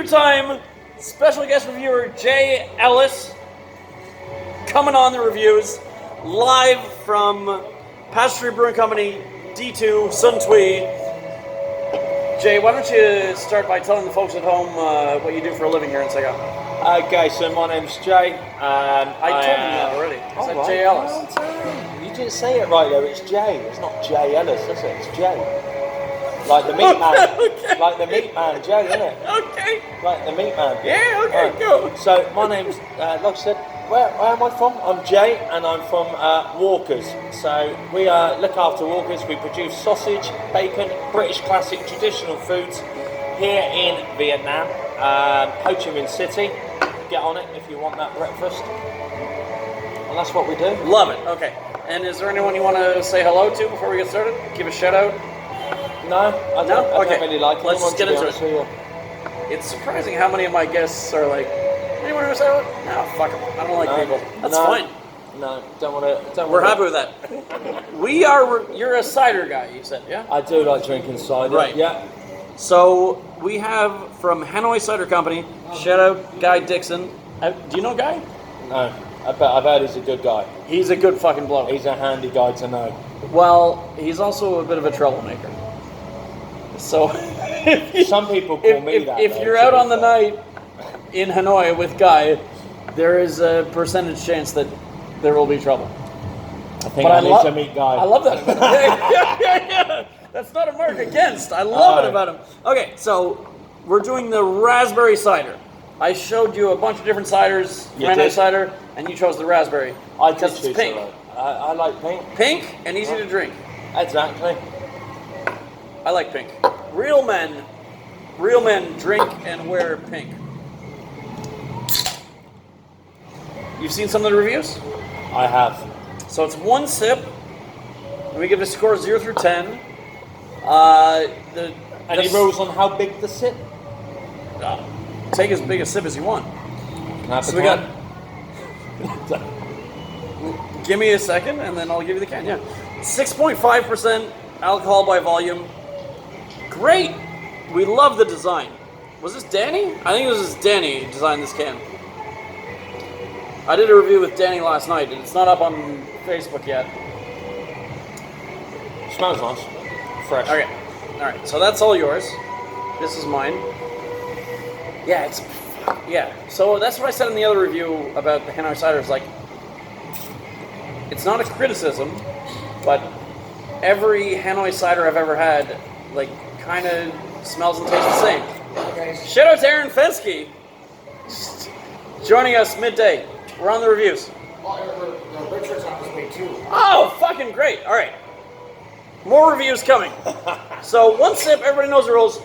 two-time special guest reviewer Jay Ellis coming on the reviews live from Pastry Brewing Company D2 Sun Tui. Jay, why don't you start by telling the folks at home what you do for a living here in Saigon? Okay, so my name's Jay. I told you that already. I said Jay Ellis. You didn't say it right though. It's Jay. It's not Jay Ellis, is it? It's Jay. Like the meat man. Okay. Like the meat man, Jay, isn't it? Okay. Like the meat man. Yeah, okay, Right. go. So my name's, like I said, where am I from? I'm Jay, and I'm from Walkers. So we look after Walkers. We produce sausage, bacon, British classic traditional foods here in Vietnam. Ho Chi Minh City. Get on it if you want that breakfast. And that's what we do. Love it. Okay. And is there anyone you want to say hello to before we get started? Give a shout out? No, I don't really like it. Let's just get into it. It's surprising how many of my guests are like, anyone want to say hello? No, fuck them. I don't like people. That's fine. No, don't want to. We're happy with that. You're a cider guy, you said, yeah? I do like drinking cider. Right. Yeah. So we have from Hanoi Cider Company, shout out Guy Dixon. Do you know Guy? No, I've heard he's a good guy. He's a good fucking bloke. He's a handy guy to know. Well, he's also a bit of a troublemaker. So, some people call me that. If you're out on the night in Hanoi with Guy, there is a percentage chance that there will be trouble. I think I need to meet Guy. I love that about him. Yeah. That's not a mark against. I love it about him. Okay, so we're doing the raspberry cider. I showed you a bunch of different ciders, Hanoi cider, and you chose the raspberry. I did Because choose it's pink. I like pink. Pink and easy to drink. Exactly. I like pink. Real men drink and wear pink. You've seen some of the reviews? I have. So it's one sip, and we give a score 0 through 10. Any rules on how big the sip? Take as big a sip as you want. So we got. Give me a second, and then I'll give you the can. Yeah, 6.5% alcohol by volume. Great. We love the design. Was this Danny? I think it was Danny who designed this can. I did a review with Danny last night, and it's not up on Facebook yet. Smells nice. Fresh. Okay. All right. So that's all yours. This is mine. Yeah, So that's what I said in the other review about the Hanoi cider. It's like, it's not a criticism, but every Hanoi cider I've ever had, like, kind of smells and tastes the same. Shout out to Aaron Fensky, joining us midday. We're on the reviews. The Richard's on his way too. Oh, fucking great. All right. More reviews coming. So one sip, everybody knows the rules.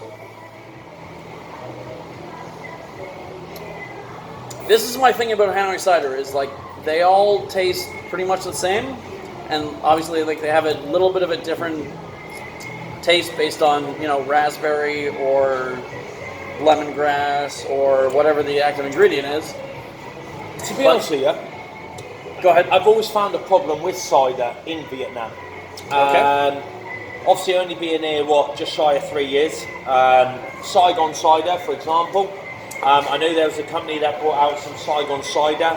This is my thing about Hanoi cider, is like they all taste pretty much the same, and obviously like they have a little bit of a different taste based on, you know, raspberry or lemongrass or whatever the active ingredient is. To be honest with you, go ahead. I've always found a problem with cider in Vietnam. Okay. Obviously, only being here, just shy of 3 years. Saigon cider, for example. I knew there was a company that brought out some Saigon cider.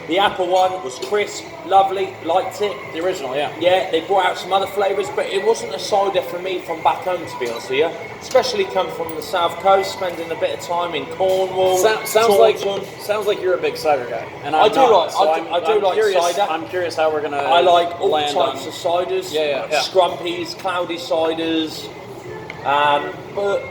The apple one was crisp, lovely, liked it. The original, yeah. Yeah, they brought out some other flavours, but it wasn't a cider for me from back home, to be honest with you. Especially come from the south coast, spending a bit of time in Cornwall. Sounds like you're a big cider guy, and I do like cider. I'm curious how we're gonna. I like all land types of ciders. Yeah. Scrumpies, cloudy ciders. But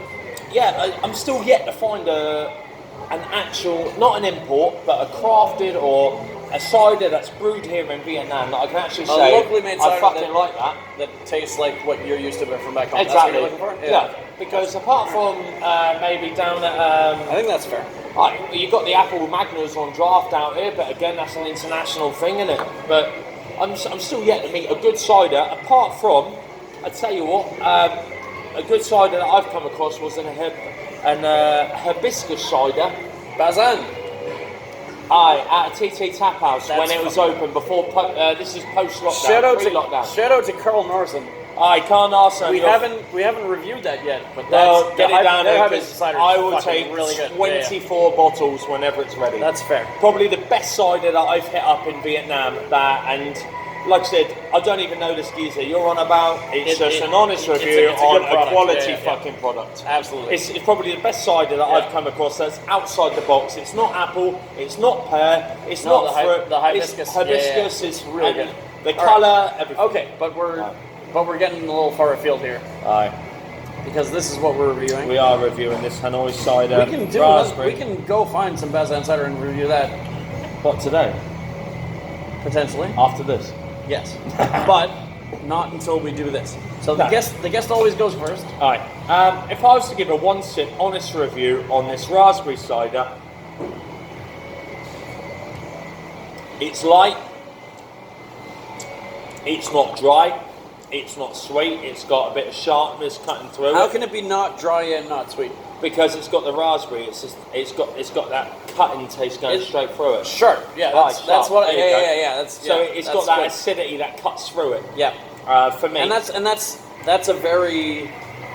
yeah, I'm still yet to find an actual, not an import, but a crafted or a cider that's brewed here in Vietnam that I can actually say locally made cider I fucking like that. That tastes like what you're used to from back home. Exactly. That's what you're looking for? Yeah. Because apart from maybe down at I think that's fair. you've got the Apple Magners on draft out here, but again that's an international thing, isn't it? But I'm still yet to meet a good cider apart from, I tell you what, a good cider that I've come across was an hibiscus cider. Bazan. Aye, at a TT Tap House when it was open before. This is post lockdown. Shout out to Carl Norson. I can't ask them. We haven't reviewed that yet, but Well, that's get it down there because cider I is will fucking take really good. 24 bottles whenever it's ready. That's fair. Probably the best cider that I've hit up in Vietnam. And like I said, I don't even know this geezer you're on about. It's just an honest review it's a on good a product. quality fucking product. Absolutely. It's probably the best cider that I've come across that's outside the box. It's not apple, it's not pear, it's No, not the fruit. the hibiscus. It's hibiscus. It's It's really good. The All colour, right. everything. Okay, but we're getting a little far afield here Aye. because this is what we're reviewing. We are reviewing this Hanoi cider. We can do raspberry. we can go find some Bazan cider and review that What, today? potentially. After this? Yes, but not until we do this. So No. the guest always goes first. Alright. If I was to give a one sip honest review on this raspberry cider, it's light, it's not dry, it's not sweet, it's got a bit of sharpness cutting through How it. can it be not dry and not sweet? Because it's got the raspberry, it's got that cutting taste going straight through it. Sharp. Yeah, that's sharp. what. There you go. Yeah. That's So yeah, it's that's got that good. acidity that cuts through it. Yeah, For me. and that's a very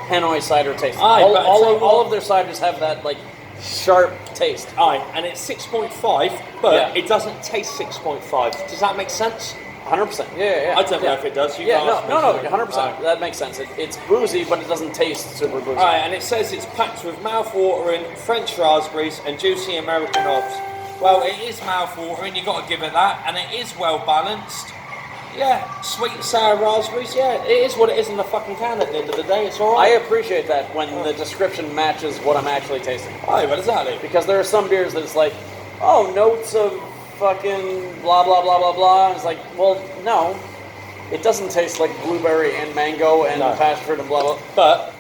Hanoi cider taste. Aye, all, but I tell you all what- of their ciders have that like sharp taste. Aye, and it's 6.5, but Yeah. it doesn't taste 6.5. Does that make sense? 100%. Yeah. I don't know if it does. You Yeah, can ask me. no, 100%. Aye. That makes sense. It's boozy, but it doesn't taste super boozy. Aye, and it says it's packed with mouth-watering French raspberries and juicy American hops. Well, it is mouth-watering, you've got to give it that, and it is well balanced. Yeah, sweet and sour raspberries, yeah, it is what it is in the fucking can at the end of the day, it's I alright. appreciate that when the description matches what I'm actually tasting. Aye, what is that, Lee? Because there are some beers that it's like, oh, notes of fucking blah blah blah blah blah. It's like, well, no, it doesn't taste like blueberry and mango and No. passion fruit and blah blah. But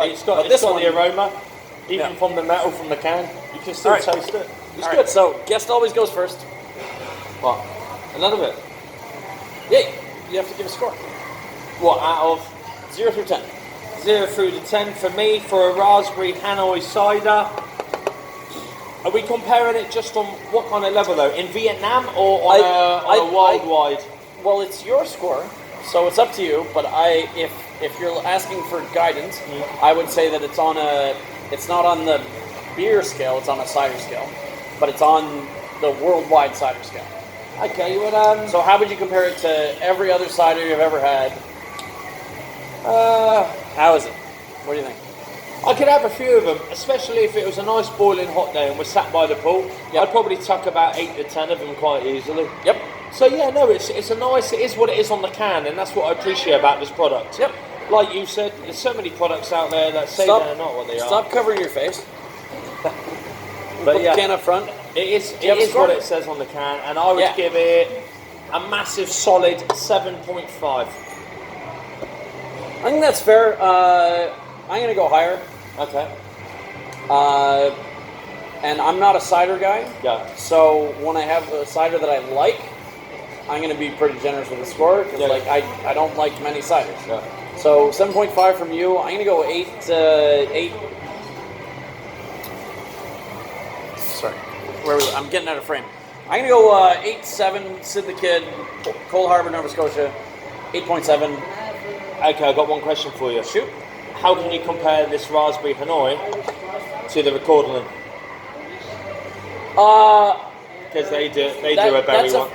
it's got, But it's this got one- the aroma, even Yeah. from the metal from the can, you can still Alright. taste it. It's All good. right, so guest always goes first. What? Another bit? Yeah, you have to give a score. What, out of 0 through 10. 0 through to 10 for me for a raspberry Hanoi cider? Are we comparing it just on what kind of level though? In Vietnam or on a worldwide? Well, it's your score, so it's up to you. But if you're asking for guidance, I would say that it's not on the beer scale, it's on a cider scale, but it's on the worldwide cider scale. Okay, well, So how would you compare it to every other cider you've ever had? How is it? What do you think? I could have a few of them, especially if it was a nice boiling hot day and we're sat by the pool. Yep. I'd probably tuck about 8 to 10 of them quite easily. Yep. So yeah, no, it's a nice, it is what it is on the can, and that's what I appreciate about this product. Yep. Like you said, there's so many products out there that say they're not what they are. Stop covering your face. But Put yeah. the can up front. It is, you have it a is score? what it says on the can, and I would Yeah. give it a massive solid 7.5. I think that's fair. I'm gonna go higher. Okay. And I'm not a cider guy. Yeah. So when I have a cider that I like, I'm going to be pretty generous with the score because Yeah. like I don't like many ciders. Yeah. So 7.5 from you. I'm going to go 8. 8. Sorry, I'm getting out of frame. I'm going to go 8.7. Sid the Kid, Cole Harbour, Nova Scotia. 8.7. Okay, I've got one question for you. Shoot. How can you compare this raspberry Hanoi to the Recordland? Because they do a berry one.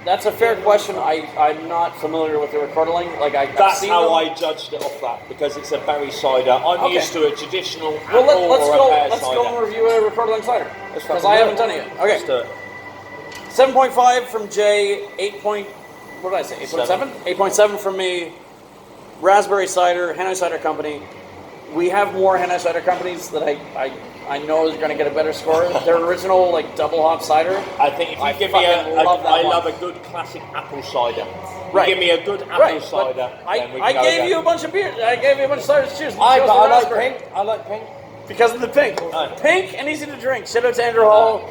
That's a fair question. I'm not familiar with the recording. Like I've That's seen how them. I judged it off that, because it's a berry cider. I'm Okay. used to a traditional Well, apple let's or a go. pear Let's cider. go and review a recording cider Let's because fucking I do haven't done it yet. Okay, Let's do it. 7.5 from Jay. 8. What did I say? 8.7. 8.7 from me. Raspberry cider, Hanoi Cider Company. We have more Hanoi Cider companies that I know is going to get a better score. Their original like double hop cider. I think if you I give me fucking love that I one. love a good classic apple cider. Right. You give me a good apple Right, cider. but then we can I go gave again. you a bunch of beer. I gave you a bunch of ciders to choose. You I chose the like raspberry. pink. I like pink. Because of the pink. Aye. Pink and easy to drink. Shout out to Andrew Hall.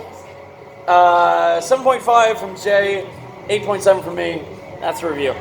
7.5 from Jay. 8.7 from me. That's the review.